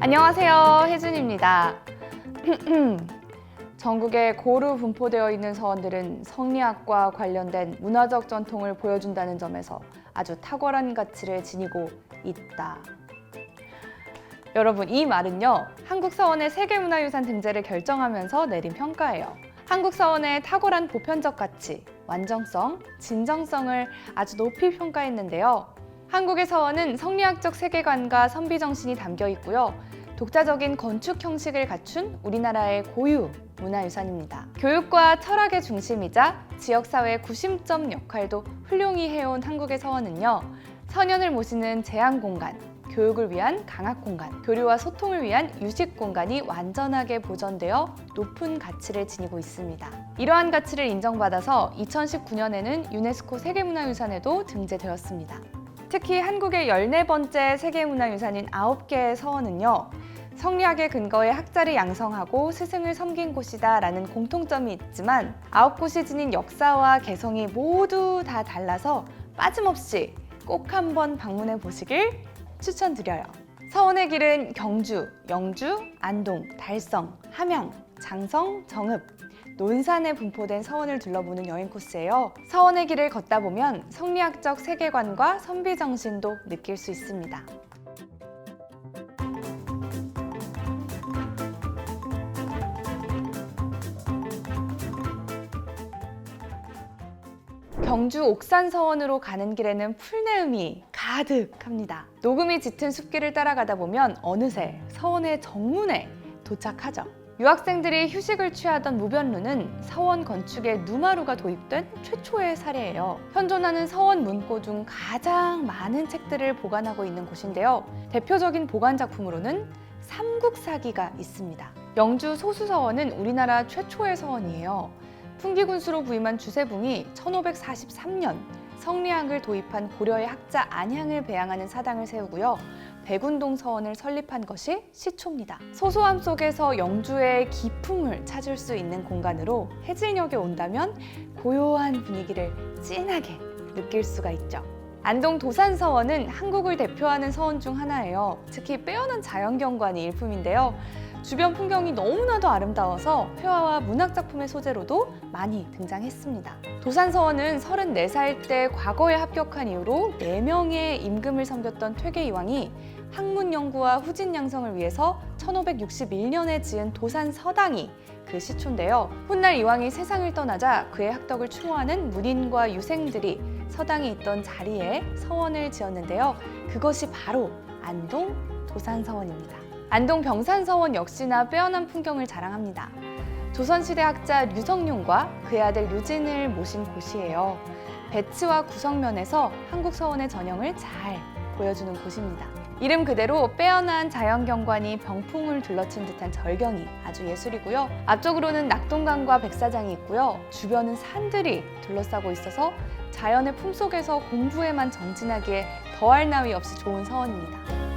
안녕하세요, 혜준입니다. 전국에 고루 분포되어 있는 서원들은 성리학과 관련된 문화적 전통을 보여준다는 점에서 아주 탁월한 가치를 지니고 있다. 여러분, 이 말은요, 한국서원의 세계문화유산 등재를 결정하면서 내린 평가예요. 한국서원의 탁월한 보편적 가치, 완전성, 진정성을 아주 높이 평가했는데요. 한국의 서원은 성리학적 세계관과 선비정신이 담겨 있고요. 독자적인 건축 형식을 갖춘 우리나라의 고유 문화유산입니다. 교육과 철학의 중심이자 지역사회의 구심점 역할도 훌륭히 해온 한국의 서원은요, 서년을 모시는 제한 공간, 교육을 위한 강학 공간, 교류와 소통을 위한 유식 공간이 완전하게 보존되어 높은 가치를 지니고 있습니다. 이러한 가치를 인정받아서 2019년에는 유네스코 세계문화유산에도 등재되었습니다. 특히 한국의 14번째 세계문화유산인 9개의 서원은요, 성리학의 근거에 학자를 양성하고 스승을 섬긴 곳이다 라는 공통점이 있지만 9곳이 지닌 역사와 개성이 모두 다 달라서 빠짐없이 꼭 한번 방문해 보시길 추천드려요. 서원의 길은 경주, 영주, 안동, 달성, 함양, 장성, 정읍, 논산에 분포된 서원을 둘러보는 여행 코스예요. 서원의 길을 걷다 보면 성리학적 세계관과 선비정신도 느낄 수 있습니다. 경주 옥산서원으로 가는 길에는 풀내음이 가득합니다. 녹음이 짙은 숲길을 따라가다 보면 어느새 서원의 정문에 도착하죠. 유학생들이 휴식을 취하던 무변루는 서원 건축에 누마루가 도입된 최초의 사례예요. 현존하는 서원 문고 중 가장 많은 책들을 보관하고 있는 곳인데요. 대표적인 보관 작품으로는 삼국사기가 있습니다. 영주 소수서원은 우리나라 최초의 서원이에요. 풍기군수로 부임한 주세붕이 1543년 성리학을 도입한 고려의 학자 안향을 배양하는 사당을 세우고요. 백운동 서원을 설립한 것이 시초입니다. 소소함 속에서 영주의 기품을 찾을 수 있는 공간으로 해질녘에 온다면 고요한 분위기를 진하게 느낄 수가 있죠. 안동 도산서원은 한국을 대표하는 서원 중 하나예요. 특히 빼어난 자연경관이 일품인데요. 주변 풍경이 너무나도 아름다워서 회화와 문학작품의 소재로도 많이 등장했습니다. 도산서원은 34살 때 과거에 합격한 이후로 4명의 임금을 섬겼던 퇴계이왕이 학문 연구와 후진 양성을 위해서 1561년에 지은 도산서당이 그 시초인데요. 훗날 이왕이 세상을 떠나자 그의 학덕을 추모하는 문인과 유생들이 서당이 있던 자리에 서원을 지었는데요. 그것이 바로 안동 도산서원입니다. 안동 병산서원 역시나 빼어난 풍경을 자랑합니다. 조선시대 학자 류성룡과 그의 아들 류진을 모신 곳이에요. 배치와 구성면에서 한국 서원의 전형을 잘 보여주는 곳입니다. 이름 그대로 빼어난 자연경관이 병풍을 둘러친 듯한 절경이 아주 예술이고요. 앞쪽으로는 낙동강과 백사장이 있고요. 주변은 산들이 둘러싸고 있어서 자연의 품속에서 공부에만 정진하기에 더할 나위 없이 좋은 서원입니다.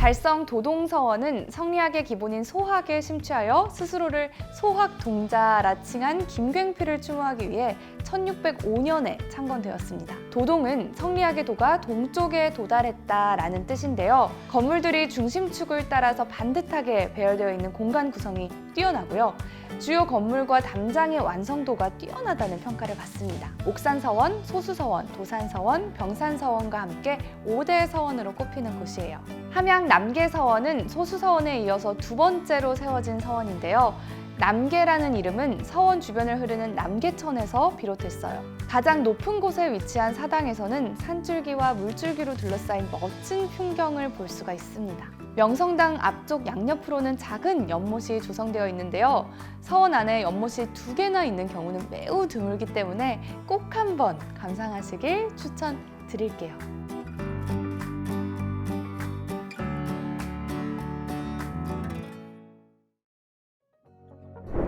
달성 도동서원은 성리학의 기본인 소학에 심취하여 스스로를 소학동자라 칭한 김굉필을 추모하기 위해 1605년에 창건되었습니다. 도동은 성리학의 도가 동쪽에 도달했다라는 뜻인데요. 건물들이 중심축을 따라서 반듯하게 배열되어 있는 공간 구성이 뛰어나고요. 주요 건물과 담장의 완성도가 뛰어나다는 평가를 받습니다. 옥산서원, 소수서원, 도산서원, 병산서원과 함께 5대 서원으로 꼽히는 곳이에요. 함양 남계서원은 소수서원에 이어서 2번째로 세워진 서원인데요. 남계라는 이름은 서원 주변을 흐르는 남계천에서 비롯했어요. 가장 높은 곳에 위치한 사당에서는 산줄기와 물줄기로 둘러싸인 멋진 풍경을 볼 수가 있습니다. 명성당 앞쪽 양옆으로는 작은 연못이 조성되어 있는데요. 서원 안에 연못이 2개나 있는 경우는 매우 드물기 때문에 꼭 한번 감상하시길 추천드릴게요.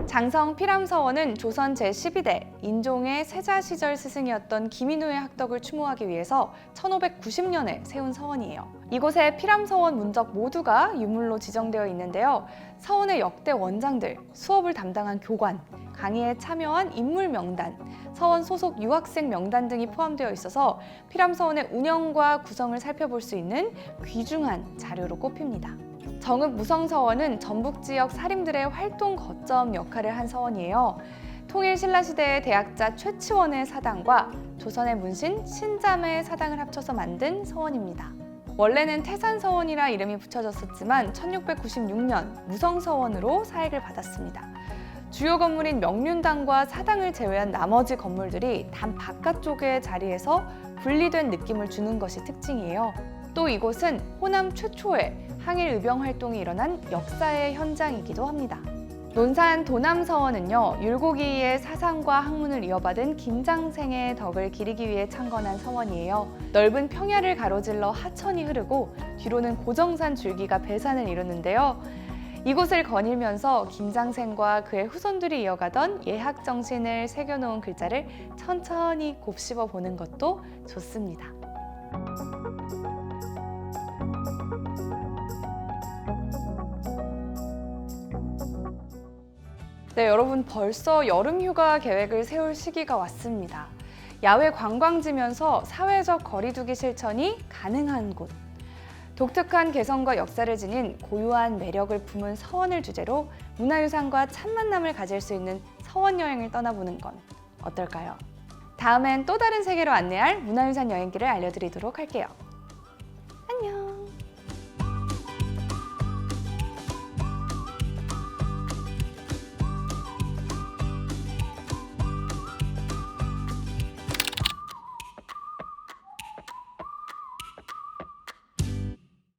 장성 피람서원은 조선 제12대 인종의 세자 시절 스승이었던 김인후의 학덕을 추모하기 위해서 1590년에 세운 서원이에요. 이곳에 피람서원 문적 모두가 유물로 지정되어 있는데요. 서원의 역대 원장들, 수업을 담당한 교관, 강의에 참여한 인물 명단, 서원 소속 유학생 명단 등이 포함되어 있어서 피람서원의 운영과 구성을 살펴볼 수 있는 귀중한 자료로 꼽힙니다. 정읍 무성서원은 전북 지역 사림들의 활동 거점 역할을 한 서원이에요. 통일 신라시대의 대학자 최치원의 사당과 조선의 문신 신잠의 사당을 합쳐서 만든 서원입니다. 원래는 태산서원이라 이름이 붙여졌었지만 1696년 무성서원으로 사익을 받았습니다. 주요 건물인 명륜당과 사당을 제외한 나머지 건물들이 단 바깥쪽의 자리에서 분리된 느낌을 주는 것이 특징이에요. 또 이곳은 호남 최초의 항일 의병 활동이 일어난 역사의 현장이기도 합니다. 논산 도남서원은요, 율곡이의 사상과 학문을 이어받은 김장생의 덕을 기리기 위해 창건한 서원이에요. 넓은 평야를 가로질러 하천이 흐르고 뒤로는 고정산 줄기가 배산을 이루는데요. 이곳을 거닐면서 김장생과 그의 후손들이 이어가던 예학 정신을 새겨놓은 글자를 천천히 곱씹어 보는 것도 좋습니다. 네, 여러분 벌써 여름 휴가 계획을 세울 시기가 왔습니다. 야외 관광지면서 사회적 거리두기 실천이 가능한 곳. 독특한 개성과 역사를 지닌 고유한 매력을 품은 서원을 주제로 문화유산과 첫 만남을 가질 수 있는 서원 여행을 떠나보는 건 어떨까요? 다음엔 또 다른 세계로 안내할 문화유산 여행기를 알려드리도록 할게요.